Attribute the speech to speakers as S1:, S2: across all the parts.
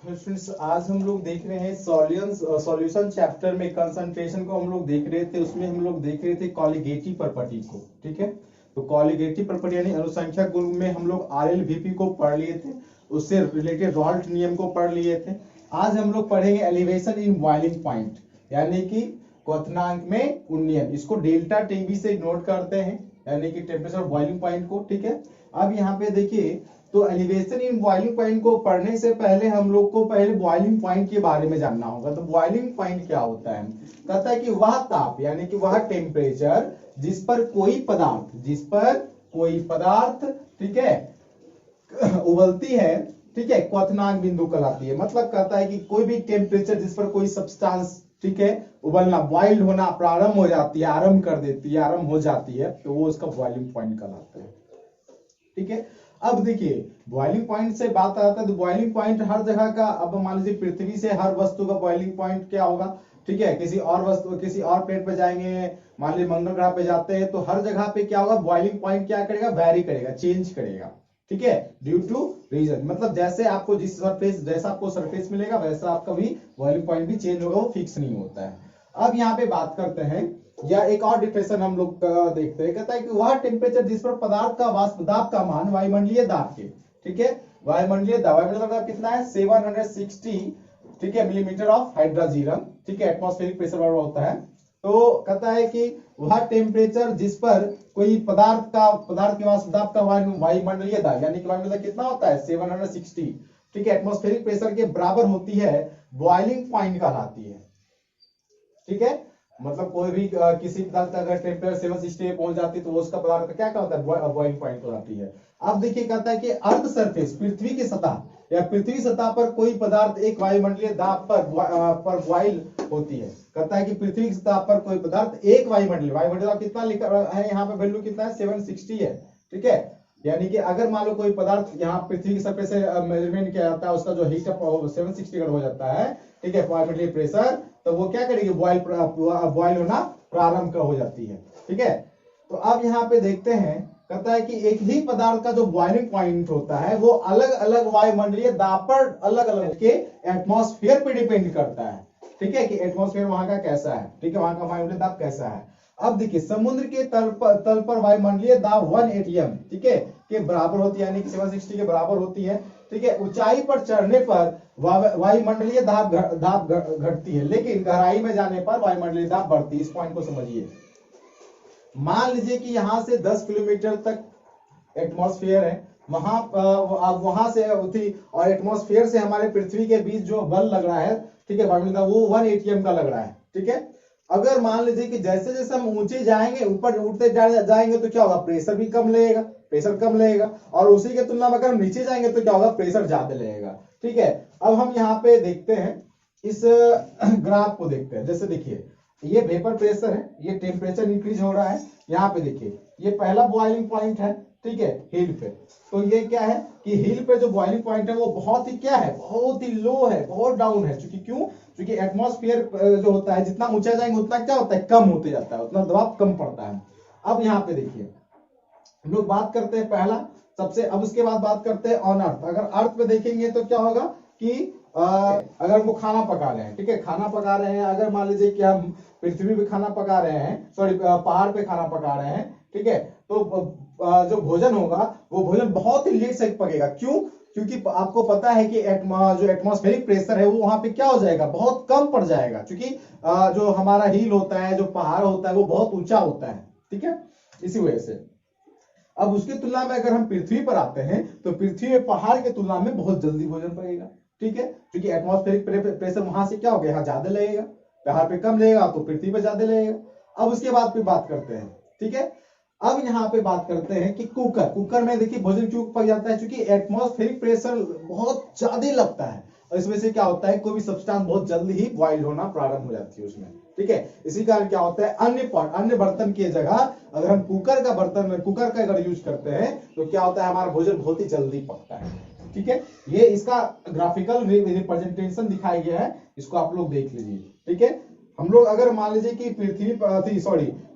S1: Friends आज हम लोग देख रहे हैं सॉल्यूशन चैप्टर में कंसंट्रेशन को हम लोग देख रहे थे। उसमें हम लोग देख रहे थे कॉलिगेटिव प्रॉपर्टी को। ठीक है, तो कॉलिगेटिव प्रॉपर्टी यानी अनुसंख्यक गुण में हम लोग RLVP को पढ़ लिए थे, उससे रिलेटेड रॉल्ट नियम को पढ़ लिए थे। आज हम लोग पढ़ेंगे एलिवेशन इन बॉइलिंग पॉइंट यानी कि क्वथनांक में उन्नयन। इसको डेल्टा टीबी से नोट करते हैं यानी कि टेम्परेचर बॉइलिंग पॉइंट को। ठीक है, अब यहाँ पे देखिए तो एलिवेशन इन बॉइलिंग पॉइंट को पढ़ने से पहले हम लोग को पहले बॉइलिंग पॉइंट के बारे में जानना होगा। तो बॉइलिंग पॉइंट क्या होता है? कहता है कि वह ताप यानी कि वह टेम्परेचर जिस पर कोई पदार्थ ठीक है उबलती है, ठीक है, क्वथनांक बिंदु कहलाती है। मतलब कहता है कि कोई भी टेम्परेचर जिस पर कोई सब्सटेंस ठीक है उबलना बॉइल्ड होना प्रारंभ हो जाती है, आरंभ कर देती है, आरंभ हो जाती है, तो वो उसका बॉइलिंग पॉइंट कहलाता है। ठीक है, अब देखिए बॉइलिंग पॉइंट से बात आता है तो बॉइलिंग पॉइंट हर जगह का, अब मान लीजिए पृथ्वी से हर वस्तु का बॉइलिंग पॉइंट क्या होगा? ठीक है, किसी और वस्तु किसी और प्लेनेट पे जाएंगे, मान लीजिए मंगल ग्रह पे जाते हैं तो हर जगह पे क्या होगा? बॉइलिंग पॉइंट क्या करेगा? वैरी करेगा, चेंज करेगा। ठीक है, ड्यू टू रीजन, मतलब जैसे आपको जैसा आपको सरफेस मिलेगा वैसा आपका भी बॉइलिंग पॉइंट भी चेंज होगा, वो फिक्स नहीं होता है। अब यहाँ पे बात करते हैं या एक और डिफिनेशन हम लोग देखते हैं। कहता है कि वह टेम्परेचर जिस पर पदार्थ का वाष्प दाब का मान वायुमंडलीय दाब के, ठीक है, वायुमंडलीय दाब कितना है? 760 ठीक है मिलीमीटर ऑफ हाइड्रोजीरम, ठीक है, एटमॉस्फेरिक प्रेशर बराबर होता है। तो कहता है कि वह टेम्परेचर जिस पर कोई पदार्थ के वाष्प दाब का वायुमंडलीय दाब यानी कि वायुमंडलीय कितना होता है? 760 ठीक है एटमॉस्फेरिक प्रेशर के बराबर होती है, बॉइलिंग पॉइंट कहलाती है। ठीक है, मतलब कोई भी किसी पदार्थ का अगर टेम्परेचर 760 पे पहुंच जाती है तो उसका पदार्थ का क्या कहता है? बॉइलिंग पॉइंट कहलाती है। अब देखिए कहता है कि अर्थ सरफेस पृथ्वी की सतह या पृथ्वी सतह पर कोई पदार्थ एक वायुमंडलीय दाब पर बॉइल होती है। कहता है कि पृथ्वी की सतह पर कोई पदार्थ एक वायुमंडलीय दाब कितना लिखा है यहाँ पे? वैल्यू कितना है? 760 है। ठीक है, यानी कि अगर मान लो कोई पदार्थ यहाँ पृथ्वी की सरफेस से मेजरमेंट किया जाता है, उसका जो हीट अप 760 हो जाता है, ठीक है, वायुमंडलीय प्रेशर, तो वो क्या करेगी? बॉइल होना प्रारंभ हो जाती है। ठीक है, तो अब यहाँ पे देखते हैं, कहता है कि एक ही पदार्थ का जो बॉइलिंग पॉइंट होता है वो अलग अलग वायुमंडलीय दाब पर अलग अलग के एटमॉस्फेयर पे डिपेंड करता है। ठीक है, कि एटमॉस्फेयर वहां का कैसा है, ठीक है, वहां का वायुमंडलीय दाब कैसा है। अब देखिए समुद्र के तल पर वायुमंडलीय दाब 1 atm ठीक है के बराबर होती है, यानी कि 760 के बराबर होती है। ठीक है, ऊंचाई पर चढ़ने पर वायुमंडलीय दाब घटती है, लेकिन गहराई में जाने पर वायुमंडलीय दाब बढ़ती है। इस पॉइंट को समझिए। मान लीजिए कि यहां से 10 किलोमीटर तक एटमॉस्फेयर है, वहां से और एटमॉस्फेयर से हमारे पृथ्वी के बीच जो बल लग रहा है, ठीक है, वायुमंडलीय दाब वो 1 atm का लग रहा है। ठीक है, अगर मान लीजिए कि जैसे जैसे हम ऊंचे जाएंगे, ऊपर उठते जाएंगे तो क्या होगा? प्रेशर भी कम लगेगा, और उसी के तुलना में अगर हम नीचे जाएंगे तो क्या होगा? प्रेशर ज्यादा लगेगा। ठीक है, अब हम यहाँ पे देखते हैं, इस ग्राफ को देखते हैं। जैसे देखिए ये वेपर प्रेशर है, ये टेम्परेचर इंक्रीज हो रहा है। यहाँ पे देखिए ये पहला बॉइलिंग पॉइंट है, ठीक है, हिल पे। तो ये क्या है कि हिल पे जो बॉइलिंग पॉइंट है वो बहुत ही क्या है? बहुत ही लो है, बहुत डाउन है। क्योंकि एटमॉस्फेयर जो होता है जितना ऊंचा जाएंगे उतना क्या होता है? कम होते जाता है, उतना दबाव कम पड़ता है। अब यहाँ पे देखिए हम लोग बात करते हैं पहला सबसे, अब उसके बाद बात करते हैं ऑन अर्थ। अगर अर्थ पे देखेंगे तो क्या होगा कि अगर वो खाना पका रहे हैं, ठीक है, खाना पका रहे हैं, अगर मान लीजिए कि हम पृथ्वी पे खाना पका रहे हैं, सॉरी पहाड़ पे खाना पका रहे हैं, ठीक है, तो जो भोजन होगा वो भोजन बहुत ही लेट से पकेगा। क्यों? क्योंकि आपको पता है कि जो एटमॉस्फेरिक प्रेशर है वो वहां पे क्या हो जाएगा? बहुत कम पड़ जाएगा, क्योंकि जो हमारा हिल होता है, जो पहाड़ होता है, वो बहुत ऊंचा होता है। ठीक है, इसी वजह से अब उसकी तुलना में अगर हम पृथ्वी पर आते हैं तो पृथ्वी में पहाड़ की तुलना में बहुत जल्दी भोजन पकेगा। ठीक है, क्योंकि एटमॉस्फेरिक प्रेशर वहां से क्या हो गया? यहाँ ज्यादा लगेगा, पहाड़ पे कम लगेगा तो पृथ्वी पे ज्यादा लगेगा। अब उसके बाद बात करते हैं, ठीक है, अब यहाँ पे बात करते हैं कि कुकर में देखिए भोजन क्यों पक जाता है? क्योंकि एटमॉस्फेरिक प्रेशर बहुत ज्यादा लगता है, और इसमें से क्या होता है? कोई भी सब्सटेंस बहुत जल्दी ही बॉइल होना प्रारंभ हो जाती है उसमें। ठीक है, इसी कारण क्या होता है? अन्य बर्तन की जगह अगर हम कुकर का अगर यूज करते हैं तो क्या होता है? हमारा भोजन बहुत ही जल्दी पकता है। ठीक है, ये इसका ग्राफिकल रिप्रेजेंटेशन दिखाया गया है, इसको आप लोग देख लीजिए। ठीक है, हम लोग अगर मान लीजिए कि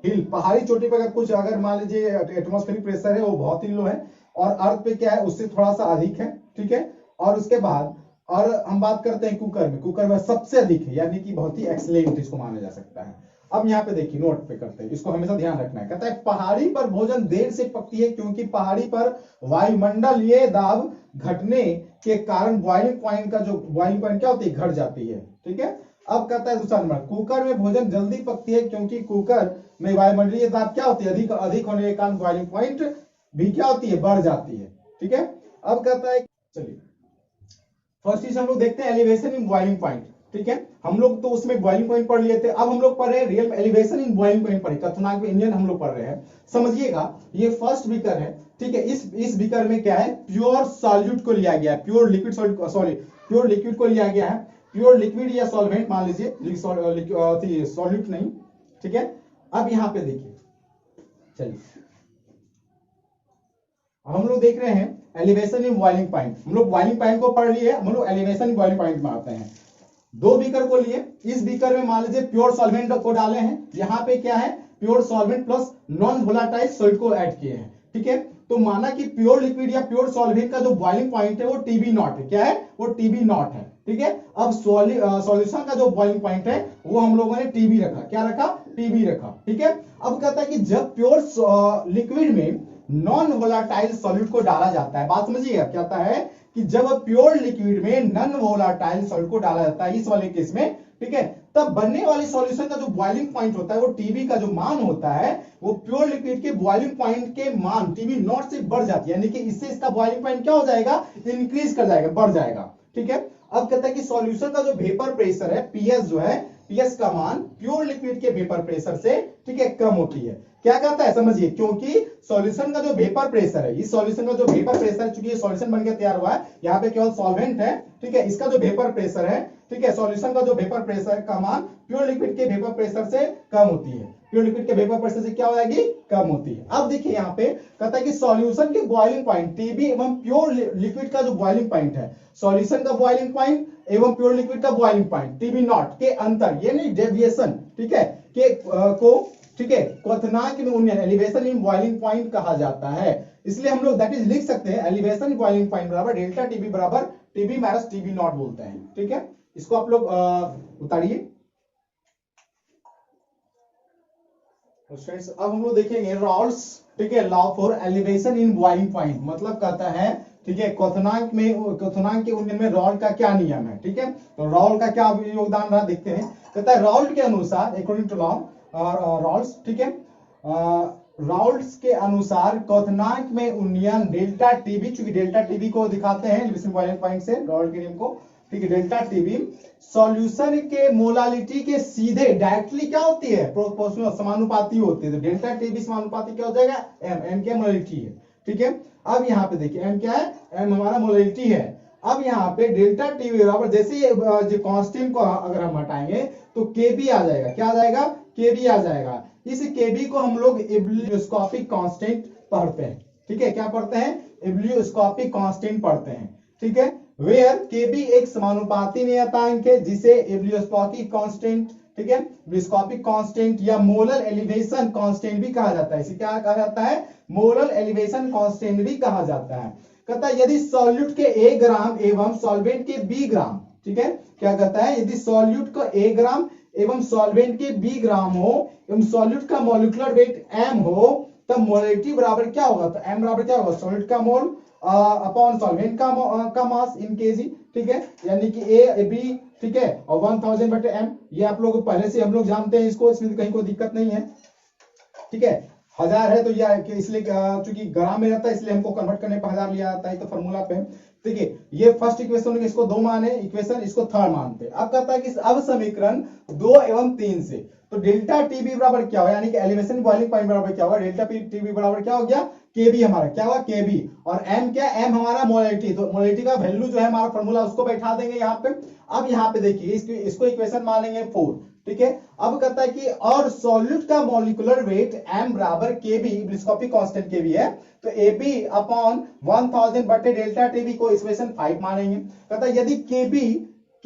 S1: हिल पहाड़ी चोटी पर अगर मान लीजिए एटमॉस्फेरिक प्रेशर है वो बहुत ही लो है, और अर्थ पे क्या है? उससे थोड़ा सा अधिक है। ठीक है, और उसके बाद और हम बात करते हैं कुकर में सबसे अधिक है, यानी कि बहुत ही एक्सीलेंट इसको माना जा सकता है। अब यहाँ पे देखिए, नोट पे करते हैं, इसको हमेशा ध्यान रखना है। कहता है पहाड़ी पर भोजन देर से पकती है क्योंकि पहाड़ी पर वायुमंडलीय दाब घटने के कारण बॉइलिंग पॉइंट क्या होती है, घट जाती है। ठीक है, अब कहता है दूसरा नंबर, कुकर में भोजन जल्दी पकती है क्योंकि कुकर में वायुमंडलीय दाब क्या होती है, अधिक होने के कारण बॉइलिंग पॉइंट भी क्या होती है, बढ़ जाती है। ठीक है, अब कहता है, चलिए फर्स्ट चीज हम लोग देखते हैं एलिवेशन इन बॉइलिंग पॉइंट। ठीक है, हम लोग तो उसमें बॉइलिंग पॉइंट पढ़ लिए थे, अब हम लोग पढ़ रहे हैं real elevation in boiling point पढ़े, क्वथनांक में इंडियन हम लोग पढ़ रहे हैं। समझिएगा, ये फर्स्ट बीकर है। ठीक है, इस बीकर में क्या है, प्योर सॉल्यूट को लिया गया है, प्योर लिक्विड को लिया गया है, प्योर लिक्विड या सॉल्वेंट मान लीजिए, सॉल्यूट नहीं। ठीक है, अब यहां पे देखिए, चलिए हम लोग देख रहे हैं एलिवेशन इन बॉइलिंग पॉइंट। हम लोग बॉइलिंग पॉइंट को पढ़ लिए, हम लोग एलिवेशन इन बॉइलिंग पॉइंट में आते हैं। दो बीकर को लिए, इस बीकर में मान लीजिए प्योर सॉल्वेंट को डाले हैं, यहाँ पे क्या है, pure solvent plus non volatile salt को ऐड किए हैं। ठीक है, तो माना कि प्योर लिक्विड या प्योर सॉल्वेंट का जो बॉइलिंग पॉइंट है वो TB नॉट है। क्या है, वो TB नॉट है। ठीक है, अब सॉल्यूशन का जो बॉइलिंग पॉइंट है वो हम लोगों ने TB रखा। क्या रखा, TB रखा। ठीक है, अब कहता है कि जब प्योर लिक्विड में नॉन वोलाटाइल सॉल्यूट को डाला जाता है, बात समझिए, कहता है कि जब प्योर लिक्विड में नॉन वोलाटाइल सॉल्यूट को डाला जाता है, इस वाले केस में, ठीक है, तब बनने वाली सॉल्यूशन का जो बॉइलिंग पॉइंट होता है वो TB का जो मान होता है वो प्योर लिक्विड के बॉइलिंग पॉइंट के मान TB नॉट से बढ़ जाती है, यानी कि इससे इसका बॉइलिंग पॉइंट क्या हो जाएगा, इंक्रीज कर जाएगा, बढ़ जाएगा। ठीक है, अब कहता है कि सॉल्यूशन का जो वेपर प्रेशर है PS जो है, PS का मान प्योर लिक्विड के वेपर प्रेशर से, ठीक है, कम होती है। क्या कहता है, समझिए, क्योंकि सॉल्यूशन का जो वेपर प्रेशर है, इस सॉल्यूशन का जो वेपर प्रेशर, चूंकि ये सॉल्यूशन बनकर तैयार हुआ है, यहाँ पे केवल सॉल्वेंट है। ठीक है, इसका जो वेपर प्रेशर है, ठीक है, सॉल्यूशन का जो वेपर प्रेशर का मान प्योर लिक्विड के वेपर प्रेशर से कम होती है, प्योर लिक्विड के वेपर प्रेशर से क्या हो जाएगी, कम होती है। अब देखिए यहाँ पे कहता है कि सॉल्यूशन के बॉइलिंग पॉइंट TB एवं प्योर लिक्विड का जो बॉइलिंग पॉइंट है, सॉल्यूशन का बॉइलिंग पॉइंट एवं प्योर लिक्विड का बॉइलिंग पॉइंट TB नॉट के अंतर, ये नहीं डेविएशन, ठीक है, के को, ठीक है, क्वथनांक में उन्नयन, एलिवेशन इन बॉइलिंग पॉइंट कहा जाता है। इसलिए हम लोग दैट इज लिख सकते हैं एलिवेशन इन बॉइलिंग पॉइंट बराबर डेल्टा TB बराबर TB माइनस TB नॉट बोलते हैं। ठीक है, इसको आप लोग उतारिए। अब हम लोग देखेंगे रॉल्स, ठीक है, law for elevation in boiling point, मतलब कहता है, ठीक है, क्वथनांक के उन्नयन में रॉल का क्या नियम है। ठीक है, तो रॉल का क्या योगदान रहा, देखते हैं। कहता है रॉल्ट के अनुसार, अकॉर्डिंग टू लॉ रॉल्स, ठीक है, रॉल्ट्स के अनुसार क्वथनांक में उन्नयन डेल्टा TB, चूंकि डेल्टा TB को दिखाते हैं एलिवेशन बॉइलिंग पॉइंट से, रॉल्ट के नियम को, ठीक है, डेल्टा TB सॉल्यूशन के मोलालिटी के सीधे डायरेक्टली क्या होती है, प्रोपोर्शनल, समानुपाती होती है। तो डेल्टा TB समानुपाती क्या हो जाएगा, M क्या मोलालिटी है। ठीक है, अब यहाँ पे देखिए M क्या है, M हमारा मोलालिटी है। अब यहाँ पे डेल्टा TB बराबर, जैसे ये कांस्टेंट को अगर हम हटाएंगे तो KB आ जाएगा। क्या आ जाएगा, KB आ जाएगा। इस KB को हम लोग एब्लियोस्कोपिक कांस्टेंट पढ़ते हैं। ठीक है, क्या पढ़ते हैं, एब्लियोस्कोपिक कांस्टेंट पढ़ते हैं। ठीक है, वेयर KB एक समानुपाती नियतांक है जिसे एब्लियोस्कोपिक कांस्टेंट, ठीक है, एब्लियोस्कोपिक कांस्टेंट या मोलर एलिवेशन कांस्टेंट भी कहा जाता है। इसे क्या कहा जाता है, मोलर एलिवेशन कांस्टेंट भी कहा जाता है। कहता है यदि सॉल्यूट के A ग्राम एवं सॉल्वेंट के B ग्राम, ठीक है, क्या कहता है, यदि सॉल्यूट का A ग्राम एवं सॉल्वेंट के B ग्राम हो एवं सॉल्यूट का मॉलिक्यूलर वेट M हो, तब मोलरिटी बराबर क्या होगा, तो M बराबर क्या होगा, सॉल्यूट का मोल अपॉन सॉल्वेंट का मास इन केजी। ठीक है, यानी कि AB, ठीक है, और 1000/m, ये आप लोग पहले से हम लोग जानते हैं इसको, इसमें कहीं कोई दिक्कत नहीं है। ठीक है, 1000 है तो यह इसलिए चूंकि ग्राम में रहता है इसलिए हमको कन्वर्ट करने पर 1000 लिया जाता है, तो फॉर्मूला पे। ठीक है, ये फर्स्ट इक्वेशन, इसको 2 माने इक्वेशन, इसको थर्ड मानते हैं। अब कहता है कि अब समीकरण 2 एवं 3 से, तो डेल्टा TB बराबर क्या होगा, यानी कि एलिवेशन बॉइलिंग पॉइंट बराबर क्या होगा, डेल्टा TB बराबर क्या हो गया, KB हमारा क्या हुआ, KB, और M क्या, M हमारा मोलरिटी, तो मोलरिटी का वैल्यू जो है हमारा फॉर्मूला उसको बैठा देंगे यहाँ पे। अब यहाँ पे देखिए इसको इक्वेशन मानेंगे 4। ठीक है, अब कहता है कि और सॉल्यूट का मॉलिक्यूलर वेट M बराबर KB, एब्लियोस्कोपिक कांस्टेंट KB है, तो AB अपॉन 1000/डेल्टा TB को इक्वेशन 5 मानेंगे। कहता है यदि KB, A,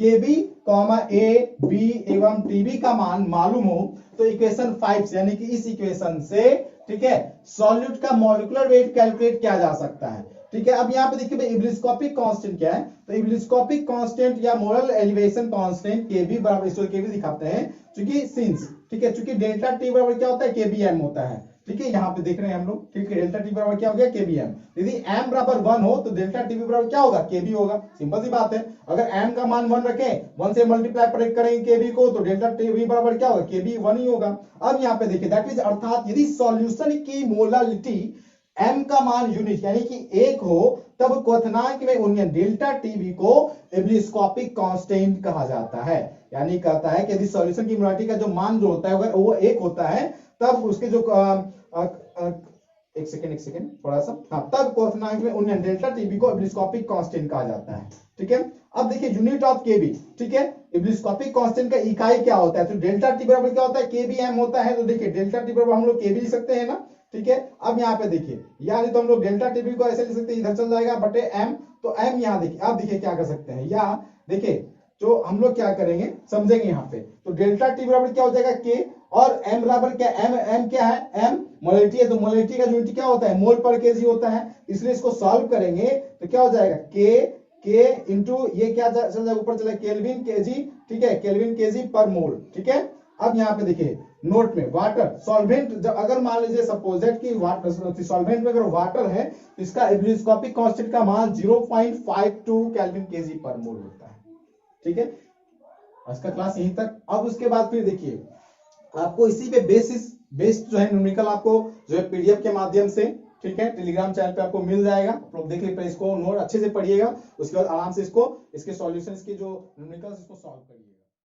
S1: B एवं TB का मान मालूम हो तो इक्वेशन 5 से, यानी कि इस इक्वेशन से, ठीक है, सॉल्यूट का मॉलिक्यूलर वेट कैलकुलेट किया जा सकता है। ठीक है। अब यहाँ पे देखिए इब्लिस्कोपिक कांस्टेंट क्या है, तो इब्लिस्कोपिक कांस्टेंट या मोरल एलिवेशन कांस्टेंट केबी बराबर, इसको केबी दिखाते हैं चूंकि सिंस, ठीक है, चूंकि डेल्टा टी बराबर क्या होता है, केबीएम होता है, ठीक है, यहाँ पे देख रहे हैं हम लोग, ठीक है, डेल्टा टी बराबर क्या हो गया, केबीएम। यदि एम बराबर 1 हो तो डेल्टा टी बराबर क्या होगा, केबी होगा, सिंपल सी बात है। अगर एम का मान 1 रखें, 1 से मल्टीप्लाई करेंगे केबी को, तो डेल्टा टी बराबर क्या होगा, केबी 1 ही होगा। अब यहाँ पे देखिए दैट मींस अर्थात यदि सॉल्यूशन की मोलालिटी m का मान यूनिट यानी कि 1 हो, तब क्वथनांक में उन्नयन डेल्टा टीबी को इब्लिस्कोपिक कांस्टेंट कहा जाता है। यानी कहता है कि यदि सॉल्यूशन की मोलालिटी का जो मान जो होता है अगर वो 1 होता है, तब उसके जो एक सेकंड थोड़ा सा, हाँ, तब क्वथनांक में उन्नयन डेल्टा टीबी को इब्लिस्कोपिक कांस्टेंट कहा जाता है, ठीक है। अब देखिए यूनिट ऑफ केबी, ठीक है, इब्लिस्कोपिक कांस्टेंट का इकाई क्या होता है, तो डेल्टा टी बराबर क्या होता है, केबी एम होता है। तो देखिए डेल्टा टी बराबर हम लोग केबी लिख सकते हैं ना, ठीक है। अब यहाँ पे देखिए, यानी तो हम लोग डेल्टा टीबी को ऐसे लिख सकते हैं, इधर चल जाएगा बटे एम, तो एम यहाँ देखिए, अब देखिए क्या कर सकते हैं, या देखिए जो हम लोग क्या करेंगे समझेंगे यहाँ पे, तो डेल्टा टी बराबर क्या हो जाएगा के, और एम बराबर क्या, एम क्या है, एम मोलरिटी है, तो मोलरिटी का यूनिट क्या होता है, मोल पर केजी होता है, इसलिए इसको सॉल्व करेंगे तो क्या हो जाएगा, के इंटू ये क्या चल जाएगा, ऊपर चला केल्विन केजी, ठीक है, केल्विन केजी पर मोल, ठीक है। अब यहाँ पे देखिए नोट में वाटर सॉल्वेंट, जब अगर मान लीजिए सपोजेट कि वाटर सॉल्वेंट में अगर वाटर है तो इसका इब्लिस्कोपिक कांस्टेंट का मान 0.52 केल्विन केजी पर मोल होता है, ठीक है। आज का क्लास यहीं तक। अब उसके बाद फिर देखिए आपको इसी पे बेस्ड जो है न्यूमेरिकल आपको जो है पीडीएफ के माध्यम से, ठीक है, टेलीग्राम चैनल पे आपको मिल जाएगा। आप लोग देख लीजिए, इसको नोट अच्छे से पढ़िएगा, उसके बाद आराम से इसके सॉल्यूशंस की जो न्यूमेरिकल्स इसको सॉल्व करिएगा।